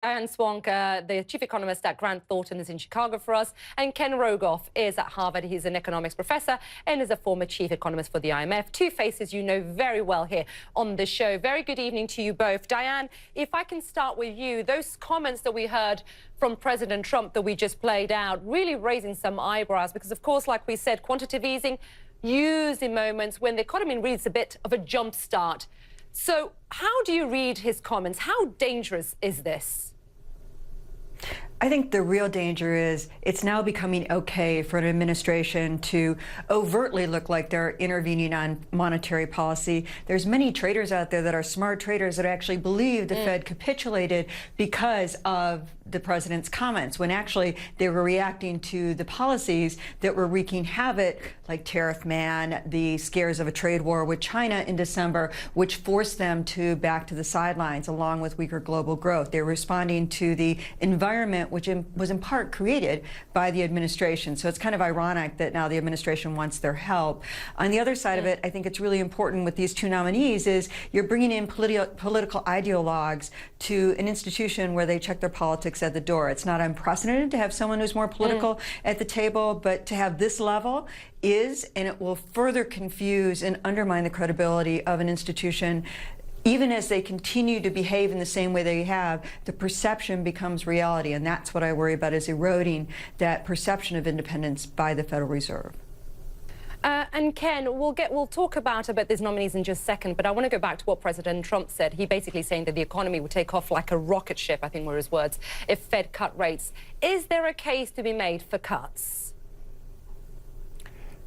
Diane Swonk, the chief economist at Grant Thornton, is in Chicago for us. And Ken Rogoff is at Harvard. He's an economics professor and is a former chief economist for the IMF. Two faces you know very well here on the show. Very good evening to you both. Diane, if I can start with you, those comments that we heard from President Trump that we just played out, really raising some eyebrows because, of course, like we said, quantitative easing used in moments when the economy needs a bit of a jump start. So how do you read his comments? How dangerous is this? I think the real danger is it's now becoming okay for an administration to overtly look like they're intervening on monetary policy. There's many traders out there that are smart traders that actually believe the Fed capitulated because of the president's comments, when actually they were reacting to the policies that were wreaking havoc, like tariff man, the scares of a trade war with China in December, which forced them to back to the sidelines along with weaker global growth. They were responding to the environment which was in part created by the administration. So it's kind of ironic that now the administration wants their help. On the other side of it, I think it's really important with these two nominees is you're bringing in political ideologues to an institution where they check their politics at the door. It's not unprecedented to have someone who's more political at the table, but to have this level is, and it will further confuse and undermine the credibility of an institution. Even as they continue to behave in the same way they have, the perception becomes reality, and that's what I worry about, is eroding that perception of independence by the Federal Reserve. And Ken, we'll talk about these nominees in just a second, but I want to go back to what President Trump said. He basically saying that the economy would take off like a rocket ship, I think were his words, if Fed cut rates. Is there a case to be made for cuts?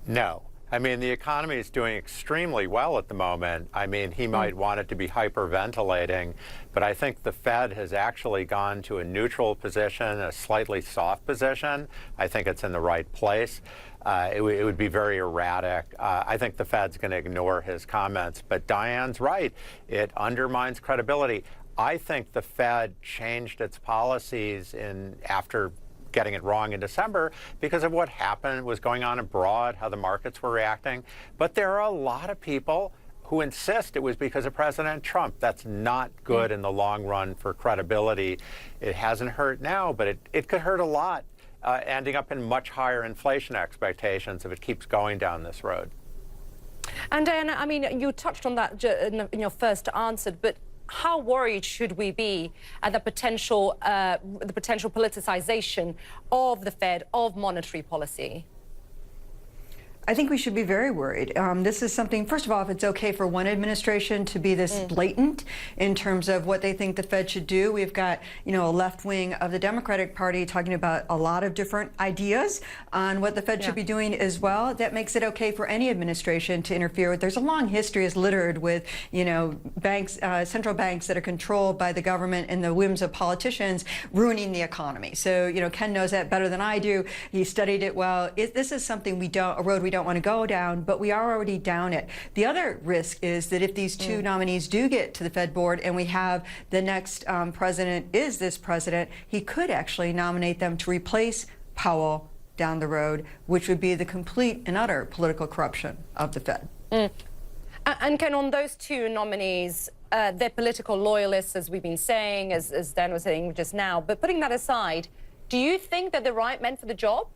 No. I mean, the economy is doing extremely well at the moment. I mean, he might want it to be hyperventilating, but I think the Fed has actually gone to a neutral position, a slightly soft position. I think it's in the right place. It would be very erratic. I think the Fed's going to ignore his comments, but Diane's right. It undermines credibility. I think the Fed changed its policies after getting it wrong in December because of what was going on abroad, how the markets were reacting. But there are a lot of people who insist it was because of President Trump. That's not good in the long run for credibility. It hasn't hurt now, but it could hurt a lot, ending up in much higher inflation expectations if it keeps going down this road. And Diana, I mean, you touched on that in your first answer, but how worried should we be at the potential politicization of the Fed, of monetary policy? I think we should be very worried. This is something, first of all, if it's okay for one administration to be this blatant in terms of what they think the Fed should do. We've got, a left wing of the Democratic Party talking about a lot of different ideas on what the Fed should be doing as well. That makes it okay for any administration to interfere with. There's a long history is littered with, banks, central banks that are controlled by the government and the whims of politicians ruining the economy. So, Ken knows that better than I do. He studied it well. This is something a road we don't want to go down, but we are already down it. The other risk is that if these two nominees do get to the Fed board and we have the next president is this president, he could actually nominate them to replace Powell down the road, which would be the complete and utter political corruption of the Fed. And Ken, on those two nominees, they're political loyalists, as we've been saying, as Dan was saying just now, but putting that aside, do you think that they're right men for the job?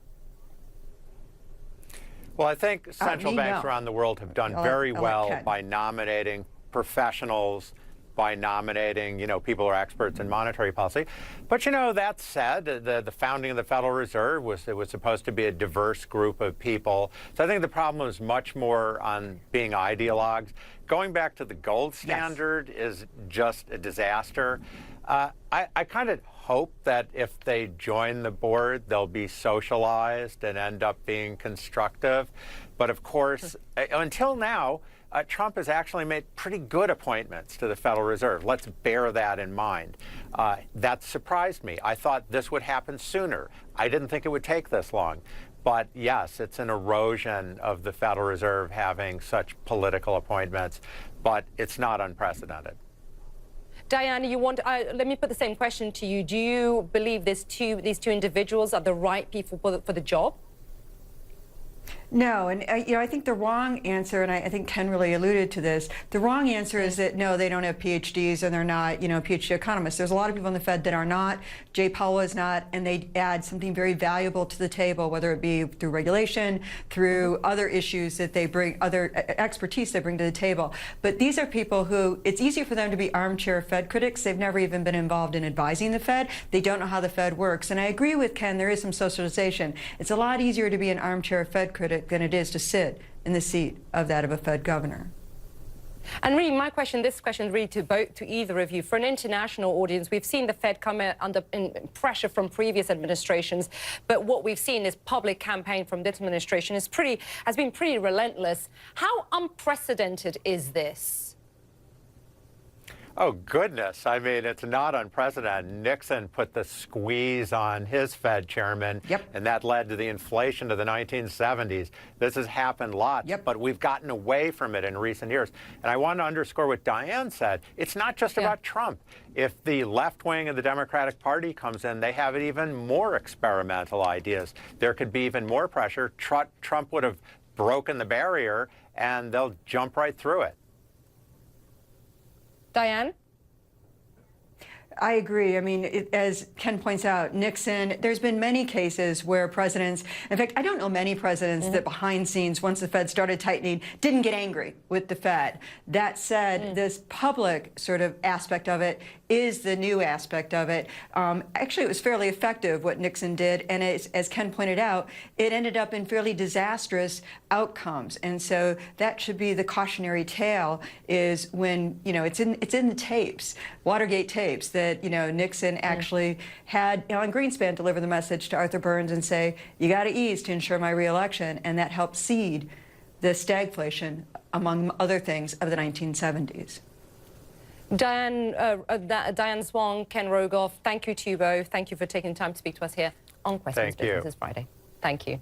Well, I think central banks around the world have done very well by nominating professionals, by nominating, people who are experts in monetary policy. But, that said, the founding of the Federal Reserve was supposed to be a diverse group of people. So I think the problem is much more on being ideologues. Going back to the gold standard is just a disaster. I kind of hope that if they join the board, they'll be socialized and end up being constructive. But of course, until now, Trump has actually made pretty good appointments to the Federal Reserve. Let's bear that in mind. That surprised me. I thought this would happen sooner. I didn't think it would take this long. But yes, it's an erosion of the Federal Reserve having such political appointments, but it's not unprecedented. Diane, let me put the same question to you. Do you believe these two individuals are the right people for the job? No, and I think the wrong answer, and I think Ken really alluded to this, the wrong answer is that no, they don't have PhDs and they're not, PhD economists. There's a lot of people in the Fed that are not. Jay Powell is not, and they add something very valuable to the table, whether it be through regulation, through other issues that they bring, other expertise they bring to the table. But these are people who, it's easier for them to be armchair Fed critics. They've never even been involved in advising the Fed. They don't know how the Fed works. And I agree with Ken, there is some socialization. It's a lot easier to be an armchair Fed critic than it is to sit in the seat of that of a Fed governor. And really, this question really to either of you. For an international audience, we've seen the Fed come under pressure from previous administrations, but what we've seen is public campaign from this administration has been pretty relentless. How unprecedented is this? Oh, goodness. I mean, it's not unprecedented. Nixon put the squeeze on his Fed chairman, and that led to the inflation of the 1970s. This has happened lots, but we've gotten away from it in recent years. And I want to underscore what Diane said. It's not just about Trump. If the left wing of the Democratic Party comes in, they have even more experimental ideas. There could be even more pressure. Trump would have broken the barrier, and they'll jump right through it. Diane? I agree. I mean, as Ken points out, Nixon, there's been many cases where presidents, in fact, I don't know many presidents that behind scenes, once the Fed started tightening, didn't get angry with the Fed. That said, this public sort of aspect of it is the new aspect of it. Actually, it was fairly effective what Nixon did, and as Ken pointed out, it ended up in fairly disastrous outcomes. And so that should be the cautionary tale, is when, it's in the tapes, Watergate tapes, that Nixon actually had Alan Greenspan deliver the message to Arthur Burns and say, you got to ease to ensure my reelection, and that helped seed the stagflation, among other things, of the 1970s. Diane Swonk, Ken Rogoff, thank you to you both. Thank you for taking the time to speak to us here on Questions Business this Friday. Thank you.